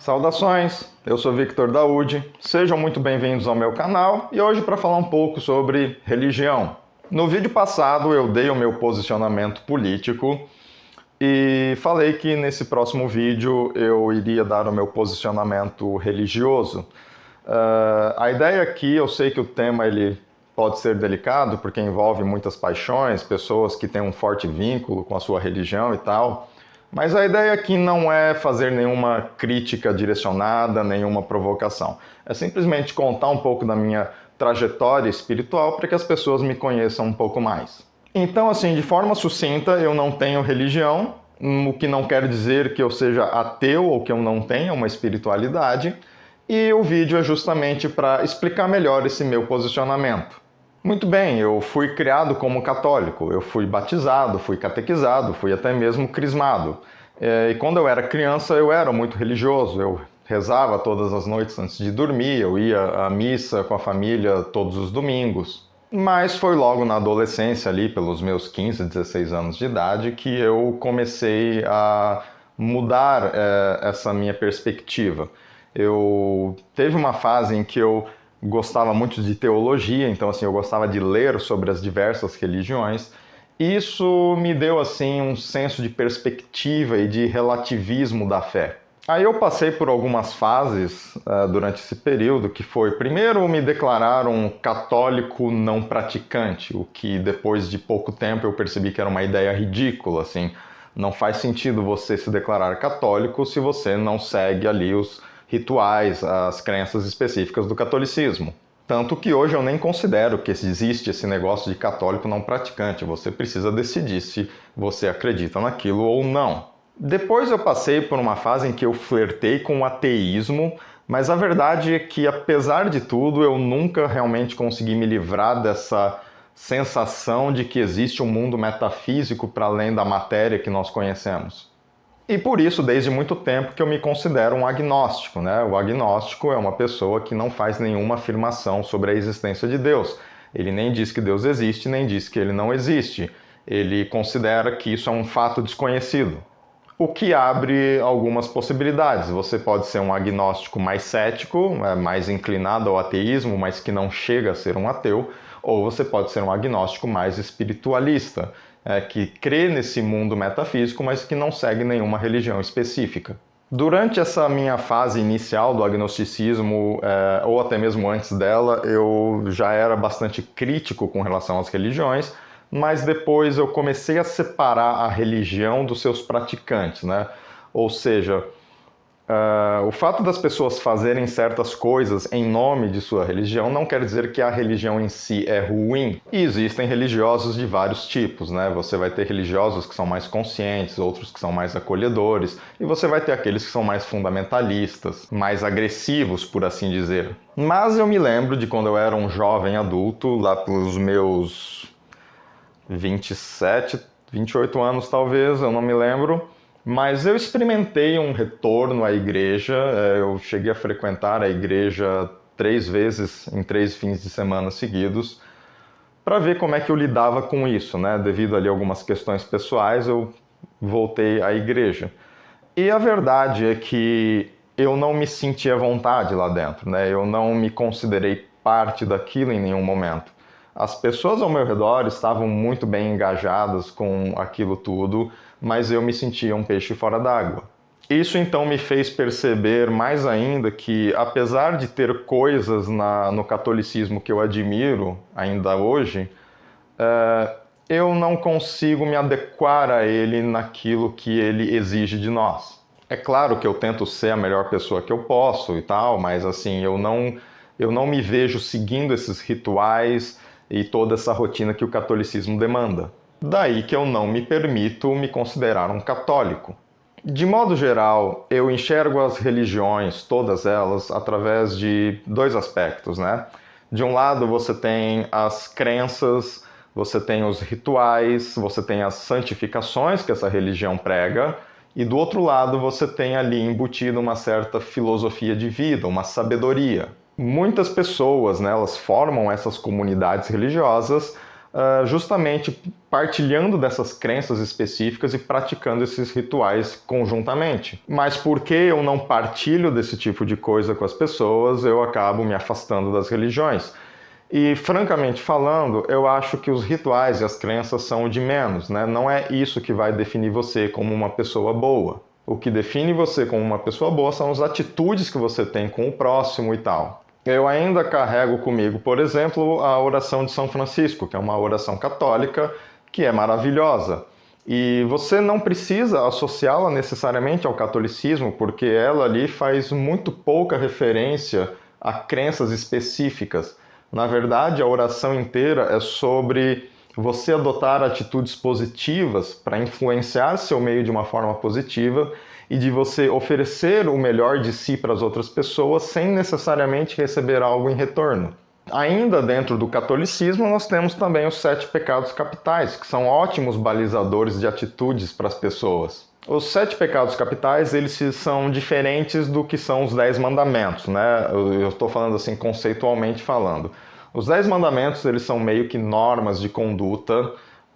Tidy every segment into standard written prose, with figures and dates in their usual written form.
Saudações, eu sou Victor Daúde, sejam muito bem-vindos ao meu canal e hoje para falar um pouco sobre religião. No vídeo passado eu dei o meu posicionamento político e falei que nesse próximo vídeo eu iria dar o meu posicionamento religioso. A ideia aqui, eu sei que o tema ele pode ser delicado porque envolve muitas paixões, pessoas que têm um forte vínculo com a sua religião e tal. Mas a ideia aqui não é fazer nenhuma crítica direcionada, nenhuma provocação. É simplesmente contar um pouco da minha trajetória espiritual para que as pessoas me conheçam um pouco mais. Então, assim, de forma sucinta, eu não tenho religião, o que não quer dizer que eu seja ateu ou que eu não tenha uma espiritualidade, e o vídeo é justamente para explicar melhor esse meu posicionamento. Muito bem, eu fui criado como católico, eu fui batizado, fui catequizado, fui até mesmo crismado. E quando eu era criança eu era muito religioso, eu rezava todas as noites antes de dormir, eu ia à missa com a família todos os domingos. Mas foi logo na adolescência, ali pelos meus 15, 16 anos de idade, que eu comecei a mudar essa minha perspectiva. Teve uma fase em que eu gostava muito de teologia, então assim, eu gostava de ler sobre as diversas religiões. Isso me deu assim um senso de perspectiva e de relativismo da fé. Aí eu passei por algumas fases durante esse período, que foi, primeiro, me declarar um católico não praticante, o que depois de pouco tempo eu percebi que era uma ideia ridícula, assim, não faz sentido você se declarar católico se você não segue ali os rituais, as crenças específicas do catolicismo. Tanto que hoje eu nem considero que existe esse negócio de católico não praticante. Você precisa decidir se você acredita naquilo ou não. Depois eu passei por uma fase em que eu flertei com o ateísmo, mas a verdade é que, apesar de tudo, eu nunca realmente consegui me livrar dessa sensação de que existe um mundo metafísico para além da matéria que nós conhecemos. E por isso, desde muito tempo, que eu me considero um agnóstico, né? O agnóstico é uma pessoa que não faz nenhuma afirmação sobre a existência de Deus. Ele nem diz que Deus existe, nem diz que ele não existe. Ele considera que isso é um fato desconhecido. O que abre algumas possibilidades. Você pode ser um agnóstico mais cético, mais inclinado ao ateísmo, mas que não chega a ser um ateu, ou você pode ser um agnóstico mais espiritualista, que crê nesse mundo metafísico, mas que não segue nenhuma religião específica. Durante essa minha fase inicial do agnosticismo, ou até mesmo antes dela, eu já era bastante crítico com relação às religiões, mas depois eu comecei a separar a religião dos seus praticantes, né? Ou seja, o fato das pessoas fazerem certas coisas em nome de sua religião não quer dizer que a religião em si é ruim. E existem religiosos de vários tipos, né? Você vai ter religiosos que são mais conscientes, outros que são mais acolhedores, e você vai ter aqueles que são mais fundamentalistas, mais agressivos, por assim dizer. Mas eu me lembro de quando eu era um jovem adulto, lá pelos meus 27, 28 anos talvez, eu não me lembro, mas eu experimentei um retorno à igreja. Eu cheguei a frequentar a igreja 3 vezes em 3 fins de semana seguidos, para ver como é que eu lidava com isso, né? Devido ali a algumas questões pessoais, eu voltei à igreja. E a verdade é que eu não me senti à vontade lá dentro, né? Eu não me considerei parte daquilo em nenhum momento. As pessoas ao meu redor estavam muito bem engajadas com aquilo tudo, mas eu me sentia um peixe fora d'água. Isso então me fez perceber mais ainda que, apesar de ter coisas no catolicismo que eu admiro ainda hoje, eu não consigo me adequar a ele naquilo que ele exige de nós. É claro que eu tento ser a melhor pessoa que eu posso e tal, mas assim, eu não me vejo seguindo esses rituais e toda essa rotina que o catolicismo demanda. Daí que eu não me permito me considerar um católico. De modo geral, eu enxergo as religiões, todas elas, através de 2 aspectos, né? De um lado você tem as crenças, você tem os rituais, você tem as santificações que essa religião prega, e do outro lado você tem ali embutido uma certa filosofia de vida, uma sabedoria. Muitas pessoas, né, elas formam essas comunidades religiosas, justamente partilhando dessas crenças específicas e praticando esses rituais conjuntamente. Mas porque eu não partilho desse tipo de coisa com as pessoas, eu acabo me afastando das religiões. E, francamente falando, eu acho que os rituais e as crenças são o de menos, né? Não é isso que vai definir você como uma pessoa boa. O que define você como uma pessoa boa são as atitudes que você tem com o próximo e tal. Eu ainda carrego comigo, por exemplo, a oração de São Francisco, que é uma oração católica que é maravilhosa. E você não precisa associá-la necessariamente ao catolicismo, porque ela ali faz muito pouca referência a crenças específicas. Na verdade, a oração inteira é sobre você adotar atitudes positivas para influenciar seu meio de uma forma positiva e de você oferecer o melhor de si para as outras pessoas sem necessariamente receber algo em retorno. Ainda dentro do catolicismo, nós temos também os 7 pecados capitais, que são ótimos balizadores de atitudes para as pessoas. Os 7 pecados capitais, eles são diferentes do que são os 10 mandamentos, né? Eu estou falando assim conceitualmente falando. Os 10 mandamentos, eles são meio que normas de conduta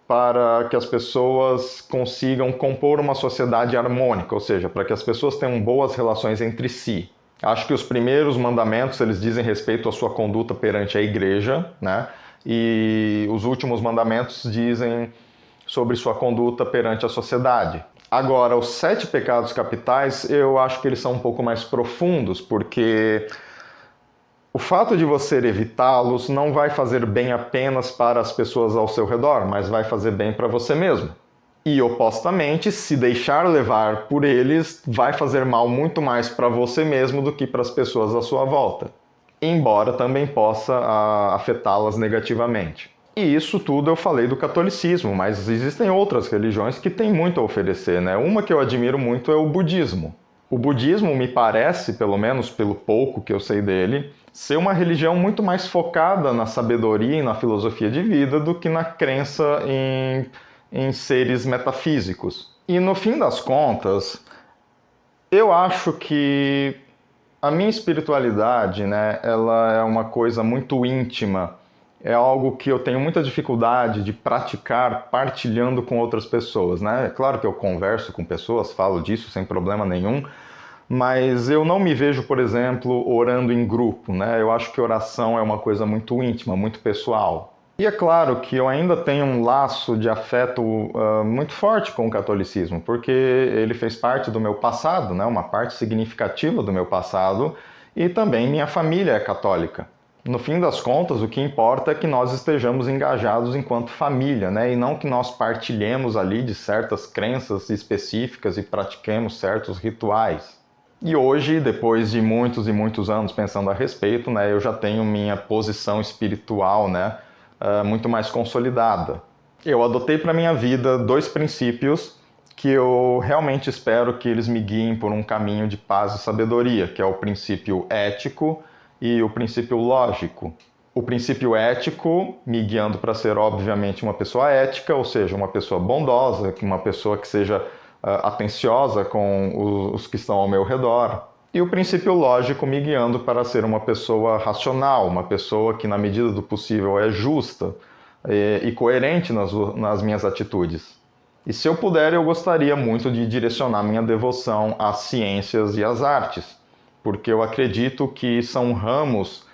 para que as pessoas consigam compor uma sociedade harmônica, ou seja, para que as pessoas tenham boas relações entre si. Acho que os primeiros mandamentos, eles dizem respeito à sua conduta perante a igreja, né? E os últimos mandamentos dizem sobre sua conduta perante a sociedade. Agora, os 7 pecados capitais, eu acho que eles são um pouco mais profundos, porque o fato de você evitá-los não vai fazer bem apenas para as pessoas ao seu redor, mas vai fazer bem para você mesmo. E, opostamente, se deixar levar por eles, vai fazer mal muito mais para você mesmo do que para as pessoas à sua volta, embora também possa afetá-las negativamente. E isso tudo eu falei do catolicismo, mas existem outras religiões que têm muito a oferecer, né? Uma que eu admiro muito é o budismo. O budismo me parece, pelo menos pelo pouco que eu sei dele, ser uma religião muito mais focada na sabedoria e na filosofia de vida do que na crença em seres metafísicos. E no fim das contas, eu acho que a minha espiritualidade, né, ela é uma coisa muito íntima. É algo que eu tenho muita dificuldade de praticar partilhando com outras pessoas, né? É claro que eu converso com pessoas, falo disso sem problema nenhum, mas eu não me vejo, por exemplo, orando em grupo, né? Eu acho que oração é uma coisa muito íntima, muito pessoal. E é claro que eu ainda tenho um laço de afeto muito forte com o catolicismo, porque ele fez parte do meu passado, né? Uma parte significativa do meu passado, e também minha família é católica. No fim das contas, o que importa é que nós estejamos engajados enquanto família, né? E não que nós partilhemos ali de certas crenças específicas e pratiquemos certos rituais. E hoje, depois de muitos e muitos anos pensando a respeito, né, eu já tenho minha posição espiritual, né, muito mais consolidada. Eu adotei para minha vida 2 princípios que eu realmente espero que eles me guiem por um caminho de paz e sabedoria, que é o princípio ético e o princípio lógico. O princípio ético me guiando para ser, obviamente, uma pessoa ética, ou seja, uma pessoa bondosa, uma pessoa que seja atenciosa com os que estão ao meu redor. E o princípio lógico me guiando para ser uma pessoa racional, uma pessoa que, na medida do possível, é justa e coerente nas minhas atitudes. E se eu puder, eu gostaria muito de direcionar minha devoção às ciências e às artes, porque eu acredito que são ramos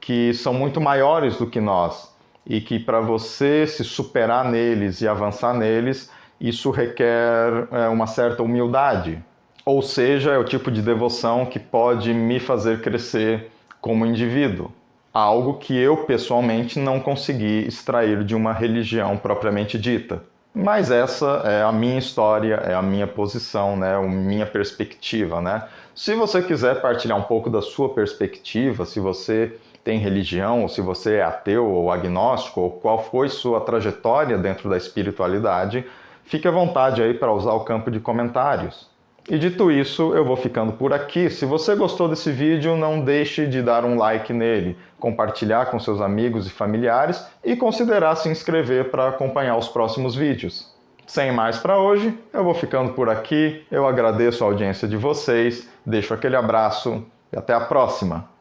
que são muito maiores do que nós e que para você se superar neles e avançar neles, isso requer uma certa humildade. Ou seja, é o tipo de devoção que pode me fazer crescer como indivíduo. Algo que eu, pessoalmente, não consegui extrair de uma religião propriamente dita. Mas essa é a minha história, é a minha posição, né? A minha perspectiva, né? Se você quiser partilhar um pouco da sua perspectiva, se você tem religião, ou se você é ateu ou agnóstico, ou qual foi sua trajetória dentro da espiritualidade, fique à vontade aí para usar o campo de comentários. E dito isso, eu vou ficando por aqui. Se você gostou desse vídeo, não deixe de dar um like nele, compartilhar com seus amigos e familiares e considerar se inscrever para acompanhar os próximos vídeos. Sem mais para hoje, eu vou ficando por aqui. Eu agradeço a audiência de vocês, deixo aquele abraço e até a próxima!